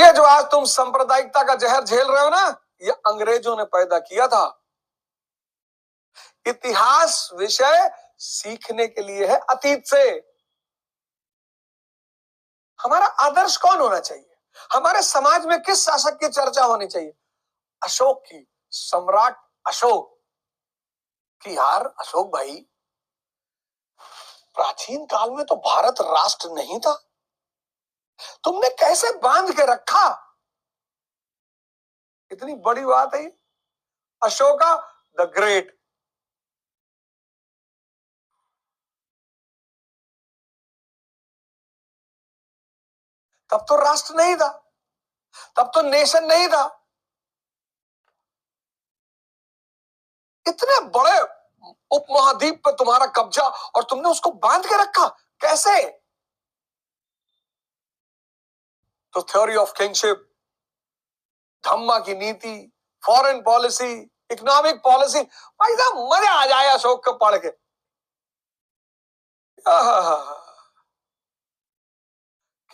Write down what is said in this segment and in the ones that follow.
ये जो आज तुम सांप्रदायिकता का जहर झेल रहे हो ना, ये अंग्रेजों ने पैदा किया था। इतिहास विषय सीखने के लिए है अतीत से। हमारा आदर्श कौन होना चाहिए? हमारे समाज में किस शासक की चर्चा होनी चाहिए? अशोक की, सम्राट अशोक की। यार अशोक भाई, प्राचीन काल में तो भारत राष्ट्र नहीं था, तुमने कैसे बांध के रखा? इतनी बड़ी बात है ये। Ashoka the great. तब तो राष्ट्र नहीं था, तब तो नेशन नहीं था। इतने बड़े उपमहाद्वीप पर तुम्हारा कब्जा और तुमने उसको बांध के रखा, कैसे? तो थ्योरी ऑफ किंगशिप, धम्मा की नीति, फॉरेन पॉलिसी, इकोनॉमिक पॉलिसी, भाई साहब मजा आ जाए अशोक को पढ़ के।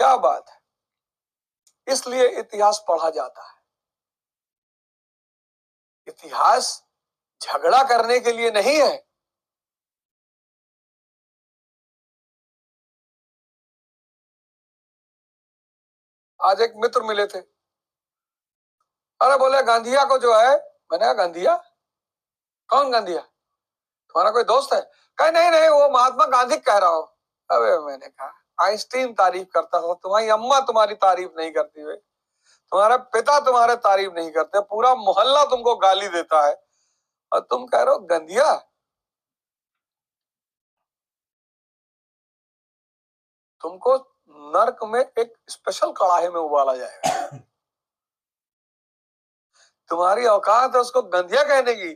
क्या बात है। इसलिए इतिहास पढ़ा जाता है। इतिहास झगड़ा करने के लिए नहीं है। आज एक मित्र मिले थे, अरे बोले गांधिया को जो है। मैंने कहा गांधिया? कौन गांधिया? तुम्हारा कोई दोस्त है? कहे नहीं नहीं, वो महात्मा गांधी कह रहा हो। अबे मैंने कहा आइंस्टीन तारीफ करता हो, तुम्हारी अम्मा तुम्हारी तारीफ नहीं करती है, तुम्हारे पिता तुम्हारे तारीफ नहीं करते, पूरा मोहल्ला तुमको गाली देता है, और तुम कह रहे हो गंधिया। तुमको नर्क में एक स्पेशल कड़ाहे में उबाला जाएगा। तुम्हारी औकात है उसको गंधिया कहने की?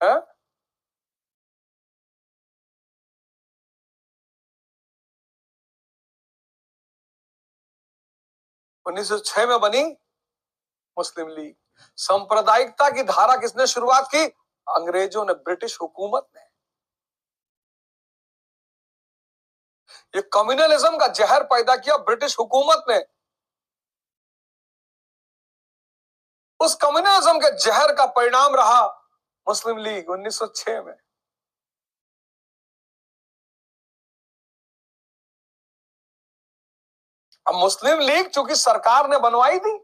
है? 1906 में बनी मुस्लिम लीग। सांप्रदायिकता की धारा किसने शुरुआत की? अंग्रेजों ने, ब्रिटिश हुकूमत ने। ये कम्युनलिज्म का जहर पैदा किया ब्रिटिश हुकूमत ने। उस कम्युनलिज्म के जहर का परिणाम रहा मुस्लिम लीग 1906 में। अब मुस्लिम लीग चूंकि सरकार ने बनवाई थी,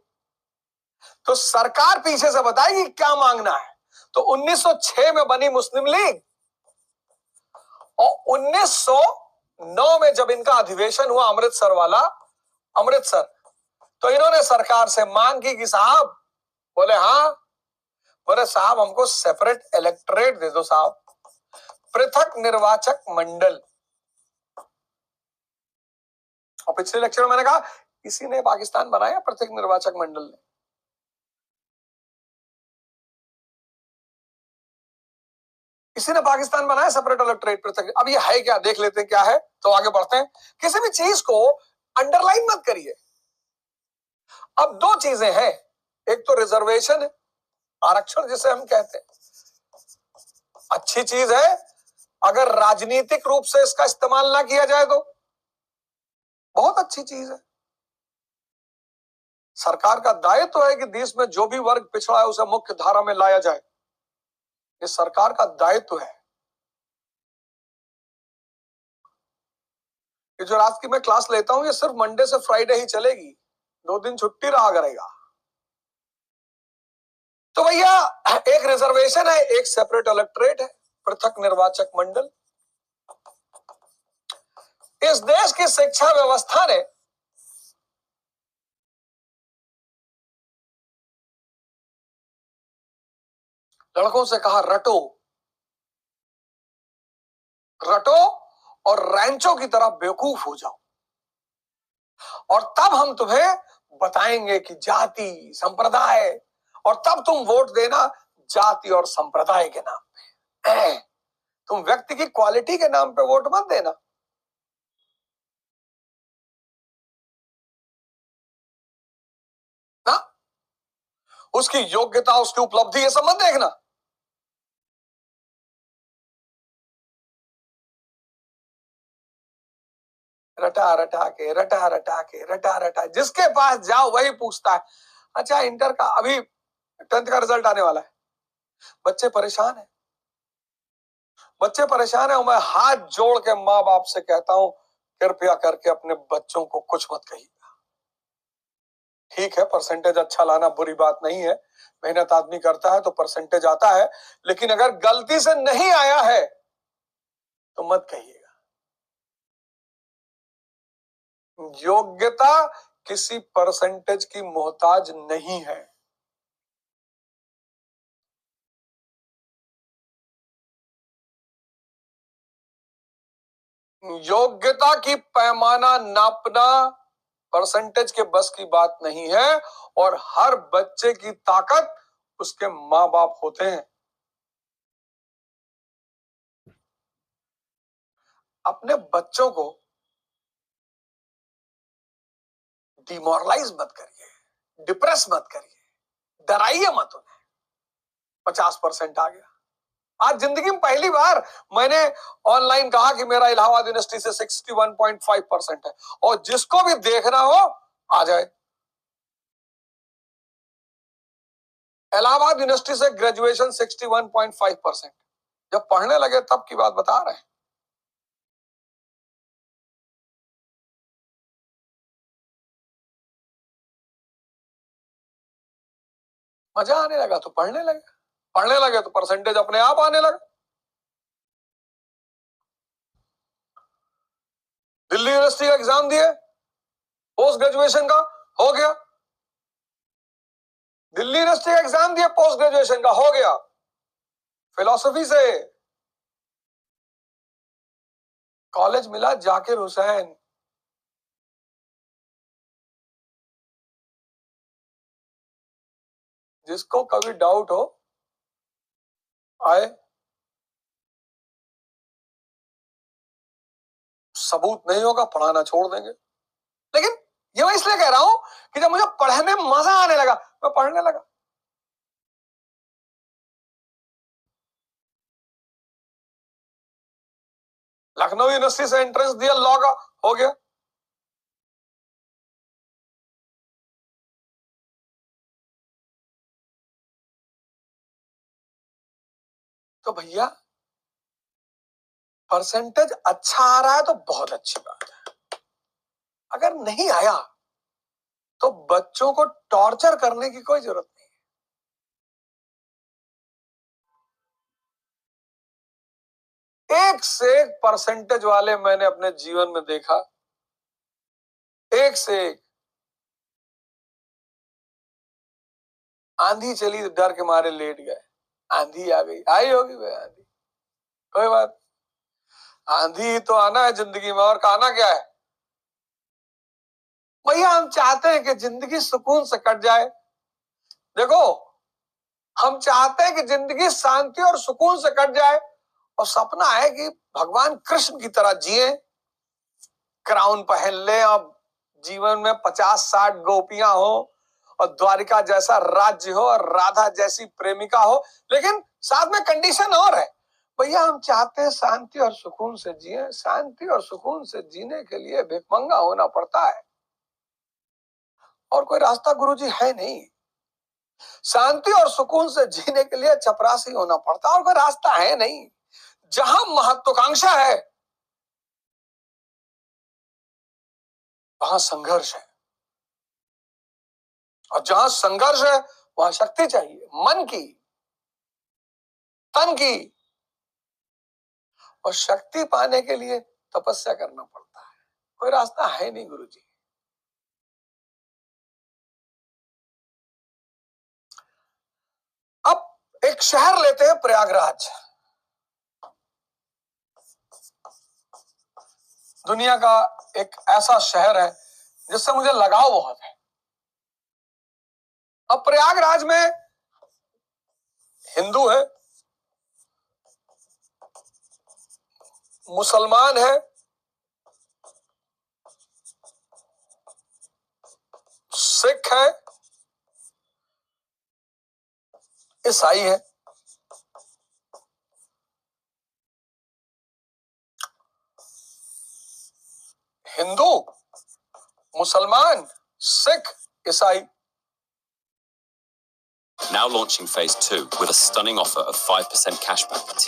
तो सरकार पीछे से बताएगी क्या मांगना है। तो 1906 में बनी मुस्लिम लीग, और 1909 में जब इनका अधिवेशन हुआ अमृतसर वाला, अमृतसर, तो इन्होंने सरकार से मांग की कि साहब, बोले हाँ, बोले साहब हमको सेपरेट इलेक्टोरेट दे दो साहब, पृथक निर्वाचक मंडल। और पिछले लेक्चर में मैंने कहा इसी ने पाकिस्तान बनाया, पृथक निर्वाचक मंडल ने। इसी ने पाकिस्तान बनाया, सेपरेट इलेक्टोरेट, पृथक। अब ये है क्या, देख लेते हैं क्या है, तो आगे बढ़ते हैं। किसी भी चीज को अंडरलाइन मत करिए। अब दो चीजें हैं, एक तो रिजर्वेशन है, आरक्षण जिसे हम कहते हैं। अच्छी चीज है, अगर राजनीतिक रूप से इसका इस्तेमाल ना किया जाए तो बहुत अच्छी चीज है। सरकार का दायित्व है कि देश में जो भी वर्ग पिछड़ा है उसे मुख्य धारा में लाया जाए, ये सरकार का दायित्व है। ये जो रात की मैं क्लास लेता हूं, ये सिर्फ मंडे से फ्राइडे ही चलेगी, 2 दिन छुट्टी रहा करेगा। तो भैया एक रिजर्वेशन है, एक सेपरेट इलेक्टोरेट है, पृथक निर्वाचक मंडल। इस देश की शिक्षा व्यवस्था ने लड़कों से कहा रटो, रटो और रैंचो की तरह बेवकूफ हो जाओ, और तब हम तुम्हें बताएंगे कि जाति संप्रदाय, और तब तुम वोट देना जाति और संप्रदाय के नाम पे। तुम व्यक्ति की क्वालिटी के नाम पे वोट मत देना। ना, उसकी योग्यता, उसकी उपलब्धि, ये सब मत देखना। रटा रटा के रटा रटा के रटा रटा, जिसके पास जाओ वही पूछता है अच्छा इंटर का, अभी 10th का रिजल्ट आने वाला है, बच्चे परेशान है, बच्चे परेशान है। मैं हाथ जोड़ के माँ बाप से कहता हूं कृपया करके अपने बच्चों को कुछ मत कहिए। ठीक है, परसेंटेज अच्छा लाना बुरी बात नहीं है, मेहनत आदमी करता है तो परसेंटेज आता है, लेकिन अगर गलती से नहीं आया है तो मत कहिएगा। योग्यता किसी परसेंटेज की मोहताज नहीं है। योग्यता की पैमाना नापना परसेंटेज के बस की बात नहीं है, और हर बच्चे की ताकत उसके माँ बाप होते हैं। अपने बच्चों को डिमोरलाइज मत करिए, डिप्रेस मत करिए, डराइए मत उन्हें। 50% आ गया, आज जिंदगी में पहली बार मैंने ऑनलाइन कहा कि मेरा इलाहाबाद यूनिवर्सिटी से 61.5% है, और जिसको भी देखना हो आ जाए। इलाहाबाद यूनिवर्सिटी से ग्रेजुएशन 61.5%। जब पढ़ने लगे तब की बात बता रहे हैं। मजा आने लगा तो पढ़ने लगे, पढ़ने लगे तो परसेंटेज अपने आप आने लगा। दिल्ली यूनिवर्सिटी का एग्जाम दिए, पोस्ट ग्रेजुएशन का हो गया। दिल्ली यूनिवर्सिटी का एग्जाम दिए, पोस्ट ग्रेजुएशन का हो गया। फिलॉसफी से कॉलेज मिला जाकिर हुसैन। जिसको कभी डाउट हो आए, सबूत नहीं होगा पढ़ाना छोड़ देंगे। लेकिन ये मैं इसलिए कह रहा हूं कि जब मुझे पढ़ने में मजा आने लगा मैं पढ़ने लगा। लखनऊ यूनिवर्सिटी से एंट्रेंस दिया, लॉ का हो गया। तो भैया परसेंटेज अच्छा आ रहा है तो बहुत अच्छी बात है, अगर नहीं आया तो बच्चों को टॉर्चर करने की कोई जरूरत नहीं। एक से एक परसेंटेज वाले मैंने अपने जीवन में देखा, एक से एक। आंधी चली तो डर के मारे लेट गए, आंधी आ गई, आई होगी भाई आंधी, कोई बात। आंधी तो आना है जिंदगी में, और कहना क्या है भैया, हम चाहते हैं कि जिंदगी सुकून से कट जाए। देखो, हम चाहते हैं कि जिंदगी शांति और सुकून से कट जाए, और सपना है कि भगवान कृष्ण की तरह जिए, क्राउन पहन ले, और जीवन में 50-60 गोपियां हो, और द्वारिका जैसा राज्य हो, और राधा जैसी प्रेमिका हो। लेकिन साथ में कंडीशन और है भैया, हम चाहते हैं शांति और सुकून से जिए। शांति और सुकून से जीने के लिए भिखमंगा होना पड़ता है, और कोई रास्ता गुरुजी है नहीं। शांति और सुकून से जीने के लिए चपरासी होना पड़ता है, और कोई रास्ता है नहीं। जहां महत्वाकांक्षा है वहां संघर्ष है, और जहां संघर्ष है वहां शक्ति चाहिए, मन की, तन की। और शक्ति पाने के लिए तपस्या करना पड़ता है, कोई रास्ता है नहीं गुरुजी। अब एक शहर लेते हैं प्रयागराज, दुनिया का एक ऐसा शहर है जिससे मुझे लगाव बहुत है। अब प्रयागराज में हिंदू है, मुसलमान है, सिख है, ईसाई है। हिंदू मुसलमान, सिख, ईसाई। Now launching phase 2 with a stunning offer of 5% cashback.